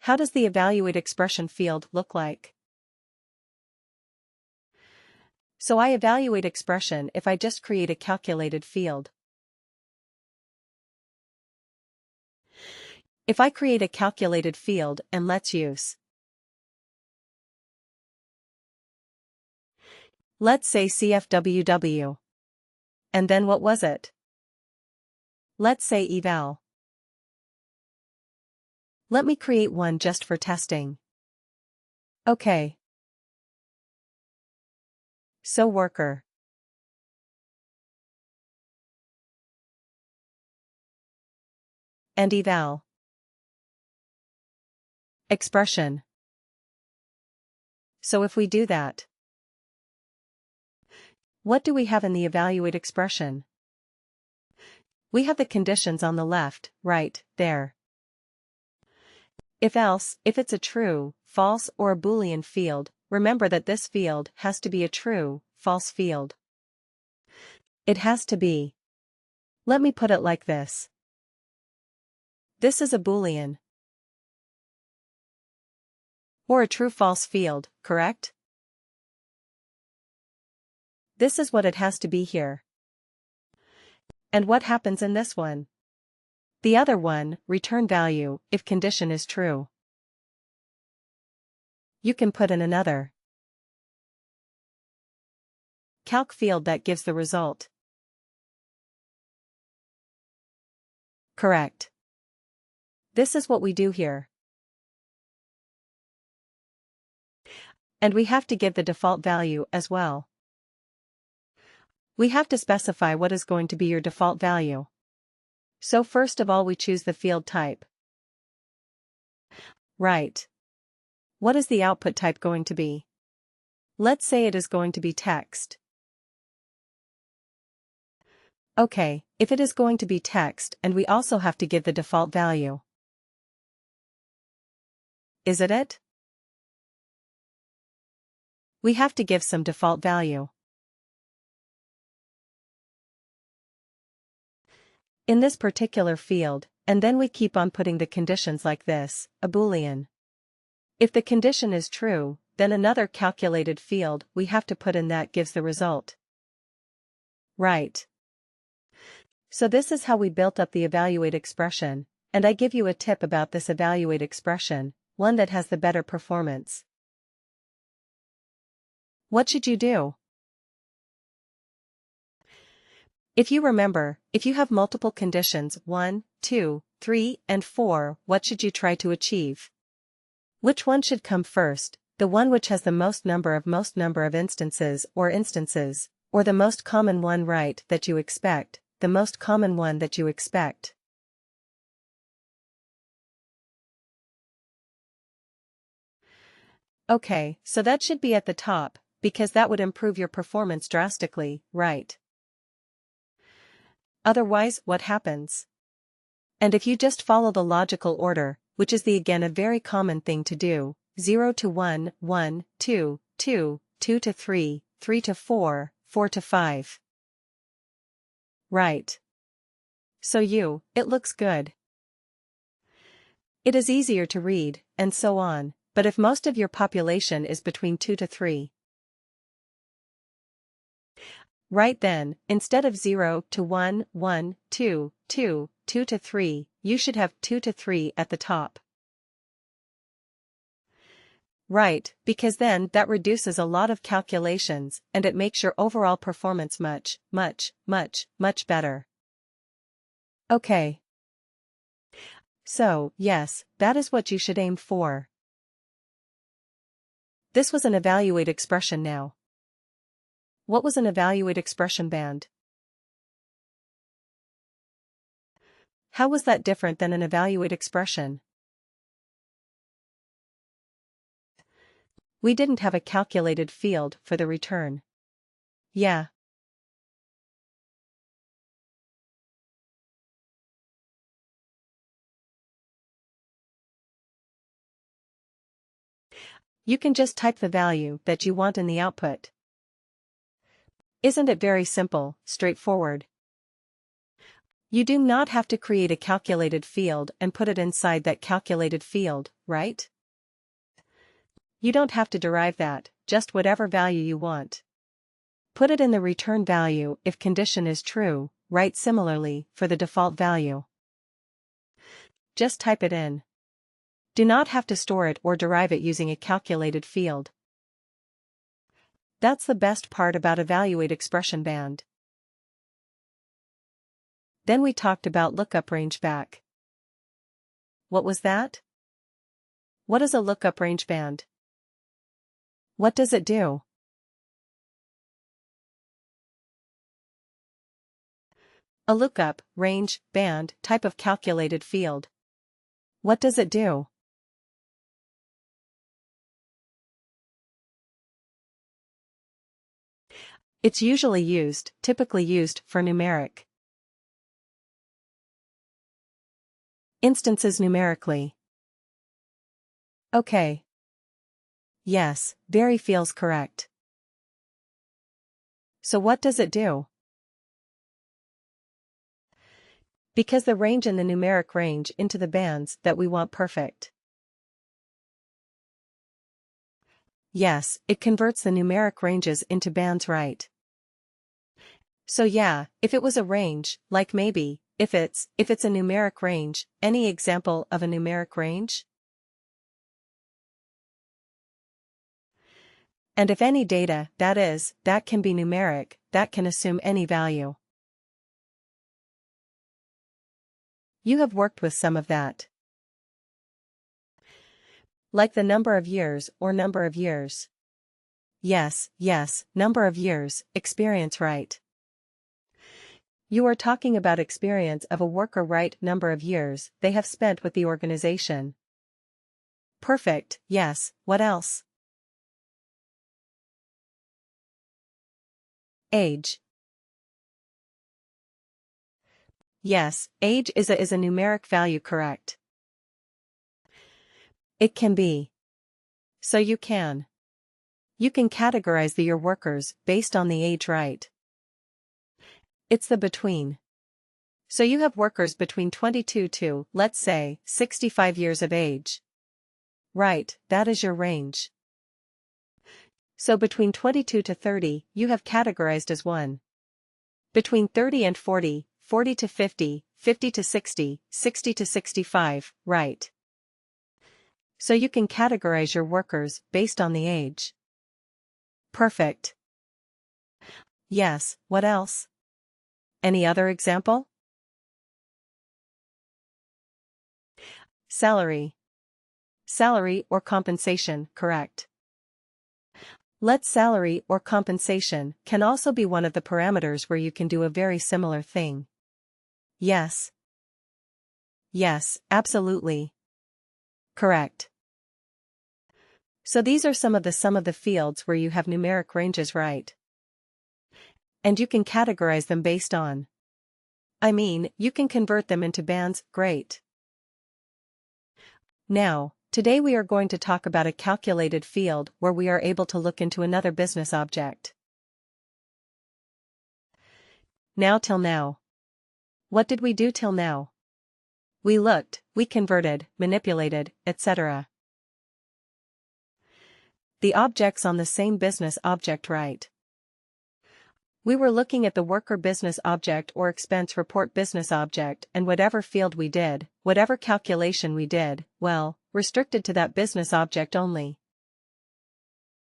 How does the evaluate expression field look like? So I evaluate expression if I just create a calculated field. If I create a calculated field and let's say CFWW. And then what was it? Let's say eval. Let me create one just for testing. Okay. So worker. And eval. Expression. So if we do that, what do we have in the evaluate expression? We have the conditions on the left, right, there. If else, if it's a true, false or a Boolean field, remember that this field has to be a true, false field. It has to be. Let me put it like this. This is a Boolean. Or a true-false field, correct? This is what it has to be here. And what happens in this one? The other one, return value, if condition is true. You can put in another calc field that gives the result. Correct. This is what we do here. And we have to give the default value as well. We have to specify what is going to be your default value. So first of all we choose the field type. Right. What is the output type going to be? Let's say it is going to be text. Okay, if it is going to be text and we also have to give the default value. Is it? We have to give some default value. In this particular field, and then we keep on putting the conditions like this, a Boolean. If the condition is true, then another calculated field we have to put in that gives the result. Right. So this is how we built up the evaluate expression, and I give you a tip about this evaluate expression, one that has the better performance. What should you do? If you remember, if you have multiple conditions 1, 2, 3, and 4, what should you try to achieve? Which one should come first, the one which has the most number of instances, or the most common one right that you expect, the most common one that you expect? Okay, so that should be at the top, because that would improve your performance drastically, right? Otherwise, what happens? And if you just follow the logical order, which is again a very common thing to do, 0 to 1, 1, 2, 2, 2 to 3, 3 to 4, 4 to 5. Right. So it looks good. It is easier to read, and so on, but if most of your population is between 2 to 3. Right then, instead of 0 to 1, 1, 2, 2, 2 to 3, you should have 2 to 3 at the top. Right, because then that reduces a lot of calculations and it makes your overall performance much, much, much, much better. Okay. So, yes, that is what you should aim for. This was an evaluate expression now. What was an evaluate expression band? How was that different than an evaluate expression? We didn't have a calculated field for the return. Yeah. You can just type the value that you want in the output. Isn't it very simple, straightforward? You do not have to create a calculated field and put it inside that calculated field, right? You don't have to derive that, just whatever value you want. Put it in the return value if condition is true, right? Similarly, for the default value. Just type it in. Do not have to store it or derive it using a calculated field. That's the best part about evaluate expression band. Then we talked about lookup range back. What was that? What is a lookup range band? What does it do? A lookup, range, band, type of calculated field. What does it do? It's typically used for numeric instances numerically. Okay. Yes, very feels correct. So what does it do? Because the range in the numeric range into the bands that we want perfect. Yes, it converts the numeric ranges into bands, right? So yeah, if it was a range, like maybe, if it's a numeric range, any example of a numeric range? And if any data, that can be numeric, that can assume any value. You have worked with some of that. Like the number of years or number of years. Yes, number of years, experience, right? You are talking about experience of a worker, right? Number of years they have spent with the organization. Perfect, yes, what else? Age. Yes, age is a numeric value, correct? It can be. So you can categorize your workers based on the age, right? It's the between. So you have workers between 22 to, let's say, 65 years of age. Right, that is your range. So between 22 to 30, you have categorized as 1. Between 30 and 40, 40 to 50, 50 to 60, 60 to 65, right? So you can categorize your workers based on the age. Perfect. Yes, what else? Any other example? Salary. Salary or compensation, correct? Let salary or compensation can also be one of the parameters where you can do a very similar thing. Yes. Yes, absolutely. Correct. So these are some of the fields where you have numeric ranges, right? And you can categorize them based on. You can convert them into bands, great. Now, today we are going to talk about a calculated field where we are able to look into another business object. Now till now. What did we do till now? We looked, we converted, manipulated, etc. The objects on the same business object, right? We were looking at the worker business object or expense report business object, and whatever field we did, whatever calculation we did, well, restricted to that business object only.